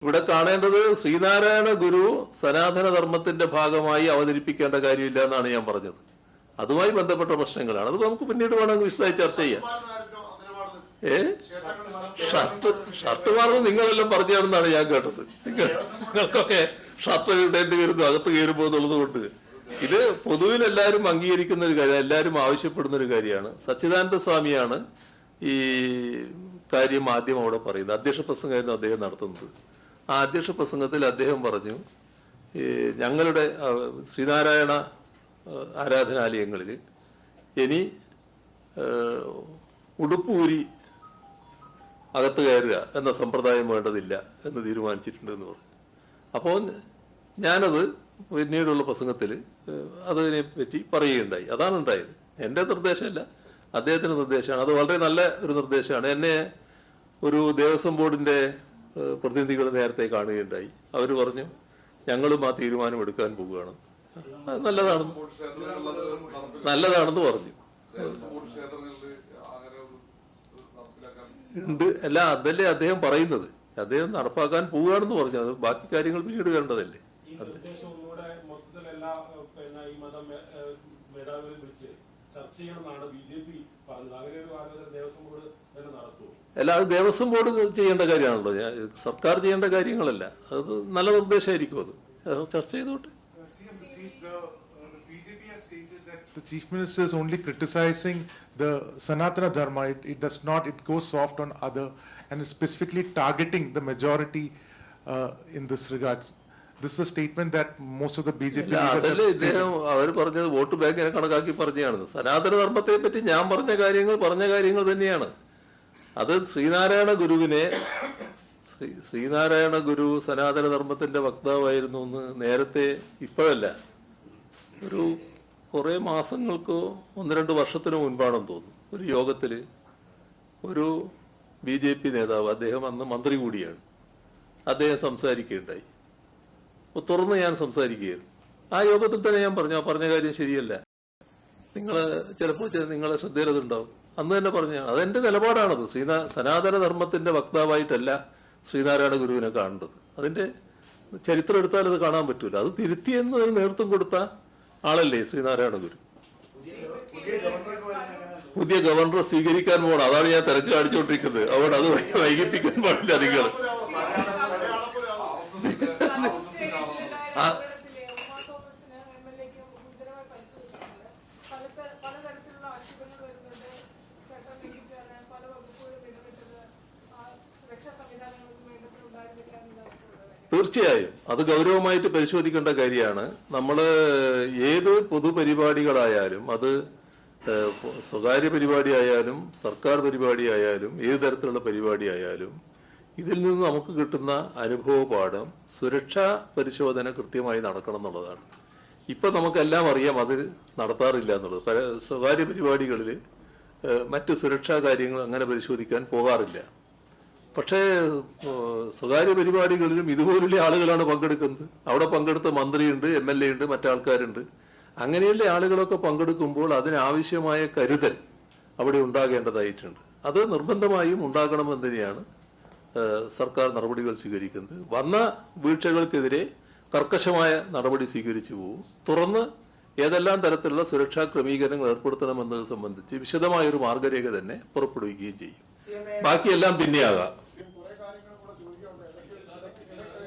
ഇവിടെ കാണേണ്ടത് ശ്രീനാരായണ ഗുരു സനാതന ധർമ്മത്തിന്റെ ഭാഗമായി അവതരിപ്പിക്കേണ്ട കാര്യമില്ല എന്നാണ് ഞാൻ പറഞ്ഞത്. അതുമായി ബന്ധപ്പെട്ട പ്രശ്നങ്ങളാണ്. അത് നമുക്ക് പിന്നീട് വേണമെങ്കിൽ വിശദമായി ചർച്ച ചെയ്യാം. ഷർട്ട് മാറുന്നത് നിങ്ങളെല്ലാം പറഞ്ഞാണെന്നാണ് ഞാൻ കേട്ടത്. നിങ്ങൾക്കൊക്കെ ഷർട്ട് ഇടേണ്ടി വരുന്നു അകത്ത് കയറുമ്പോൾ എന്നുള്ളത് കൊണ്ട് ഇത് പൊതുവിൽ എല്ലാവരും അംഗീകരിക്കുന്ന ഒരു കാര്യം, എല്ലാവരും ആവശ്യപ്പെടുന്ന ഒരു കാര്യമാണ്. സച്ചിദാനന്ദ സ്വാമിയാണ് ഈ കാര്യം ആദ്യം അവിടെ പറയുന്നത്. അധ്യക്ഷ പ്രസംഗമായിരുന്നു അദ്ദേഹം നടത്തുന്നത്. ആ അധ്യക്ഷ പ്രസംഗത്തിൽ അദ്ദേഹം പറഞ്ഞു, ഞങ്ങളുടെ ശ്രീനാരായണ ആരാധനാലയങ്ങളിൽ ഇനി ഉടുപ്പൂരി അകത്ത് കയറുക എന്ന സമ്പ്രദായം വേണ്ടതില്ല എന്ന് തീരുമാനിച്ചിട്ടുണ്ട് എന്ന് പറഞ്ഞു. അപ്പോൾ ഞാനത് പിന്നീടുള്ള പ്രസംഗത്തിൽ അതിനെ പറ്റി പറയുകയുണ്ടായി. അതാണ് ഉണ്ടായത്. എൻ്റെ നിർദ്ദേശമല്ല, അദ്ദേഹത്തിൻ്റെ നിർദ്ദേശമാണ്. അത് വളരെ നല്ല ഒരു നിർദ്ദേശമാണ്. എന്നെ ഒരു ദേവസ്വം ബോർഡിൻ്റെ പ്രതിനിധികൾ നേരത്തെ കാണുകയുണ്ടായി. അവർ പറഞ്ഞു ഞങ്ങളും ആ തീരുമാനം എടുക്കാൻ പോവുകയാണ്. നല്ലതാണെന്ന് പറഞ്ഞു. ഉണ്ട് അല്ല, അതല്ലേ അദ്ദേഹം പറയുന്നത്. അദ്ദേഹം നടപ്പാക്കാൻ പോവുകയാണെന്ന് പറഞ്ഞു. അത് ബാക്കി കാര്യങ്ങൾ പിന്നീട് വേണ്ടതല്ലേ. അല്ല, അത് ദേവസ്വം ബോർഡ് ചെയ്യേണ്ട കാര്യമാണല്ലോ, സർക്കാർ ചെയ്യേണ്ട കാര്യങ്ങളല്ല. അത് നല്ല നിർദ്ദേശമായിരിക്കും. അത് ചർച്ച ചെയ്തോട്ടെ. The Chief Minister is only criticizing the Sanatana Dharma. It does not, it goes soft on other and is specifically targeting the majority in this regard. This is a statement that most of the BJP leaders have stated. അവർ പറഞ്ഞത് vote ബാങ്കിനെ കണക്കാക്കി പറഞ്ഞതാണ്. സനാതന ധർമ്മത്തെ പറ്റി ഞാൻ പറഞ്ഞ കാര്യങ്ങൾ തന്നെയാണ്. അത് ശ്രീനാരായണ ഗുരു സനാതന ധർമ്മത്തിന്റെ വക്താവായിരുന്നു എന്ന് നേരത്തെ, ഇപ്പോഴല്ല, ഒരു കുറേ മാസങ്ങൾക്കോ 1-2 വർഷത്തിന് മുൻപാണെന്ന് തോന്നുന്നു, ഒരു യോഗത്തിൽ ഒരു BJP നേതാവ്, അദ്ദേഹം അന്ന് മന്ത്രി കൂടിയാണ്, അദ്ദേഹം സംസാരിക്കുകയുണ്ടായി. തുറന്ന് ഞാൻ സംസാരിക്കുകയായിരുന്നു. ആ യോഗത്തിൽ തന്നെ ഞാൻ പറഞ്ഞു, ആ പറഞ്ഞ കാര്യം ശരിയല്ല, ചിലപ്പോൾ നിങ്ങളെ ശ്രദ്ധയിൽ അതുണ്ടാവും. അന്ന് തന്നെ പറഞ്ഞാണ്. അതെന്റെ നിലപാടാണത്. സനാതന ധർമ്മത്തിന്റെ വക്താവായിട്ടല്ല ശ്രീനാരായണ ഗുരുവിനെ കാണേണ്ടത്. അതിന്റെ ചരിത്രം എടുത്താൽ അത് കാണാൻ പറ്റൂല. അത് തിരുത്തിയെന്ന് നേതൃത്വം കൊടുത്ത ആളല്ലേ ശ്രീനാരായണ ഗുരു. പുതിയ ഗവർണറെ സ്വീകരിക്കാൻ പോകണം. അതാണ് ഞാൻ തിരക്ക് കാണിച്ചുകൊണ്ടിരിക്കുന്നത്. അതുകൊണ്ട് അത് വൈകിപ്പിക്കാൻ പാടില്ല നിങ്ങൾ. തീർച്ചയായും അത് ഗൗരവമായിട്ട് പരിശോധിക്കേണ്ട കാര്യമാണ്. നമ്മൾ ഏത് പൊതുപരിപാടികളായാലും, അത് സ്വകാര്യ പരിപാടിയായാലും സർക്കാർ പരിപാടിയായാലും ഏത് തരത്തിലുള്ള പരിപാടിയായാലും, ഇതിൽ നിന്ന് നമുക്ക് കിട്ടുന്ന അനുഭവപാഠം സുരക്ഷാ പരിശോധന കൃത്യമായി നടക്കണം എന്നുള്ളതാണ്. ഇപ്പം നമുക്കെല്ലാം അറിയാം അത് നടത്താറില്ല എന്നുള്ളത്. സ്വകാര്യ പരിപാടികളിൽ മറ്റ് സുരക്ഷാ കാര്യങ്ങൾ അങ്ങനെ പരിശോധിക്കാൻ പോകാറില്ല. പക്ഷേ സ്വകാര്യ പരിപാടികളിലും ഇതുപോലുള്ള ആളുകളാണ് പങ്കെടുക്കുന്നത്. അവിടെ പങ്കെടുത്ത മന്ത്രിയുണ്ട്, MLA ഉണ്ട്, മറ്റാൾക്കാരുണ്ട്. അങ്ങനെയുള്ള ആളുകളൊക്കെ പങ്കെടുക്കുമ്പോൾ അതിനാവശ്യമായ കരുതൽ അവിടെ ഉണ്ടാകേണ്ടതായിട്ടുണ്ട്. അത് നിർബന്ധമായും ഉണ്ടാകണമെന്ന് തന്നെയാണ് സർക്കാർ നടപടികൾ സ്വീകരിക്കുന്നത്. വന്ന വീഴ്ചകൾക്കെതിരെ കർക്കശമായ നടപടി സ്വീകരിച്ചു പോകും. തുറന്ന് ഏതെല്ലാം തരത്തിലുള്ള സുരക്ഷാ ക്രമീകരണങ്ങൾ ഏർപ്പെടുത്തണമെന്നത് സംബന്ധിച്ച് വിശദമായൊരു മാർഗരേഖ തന്നെ പുറപ്പെടുവിക്കുകയും ചെയ്യും. ബാക്കിയെല്ലാം പിന്നെയാകാം.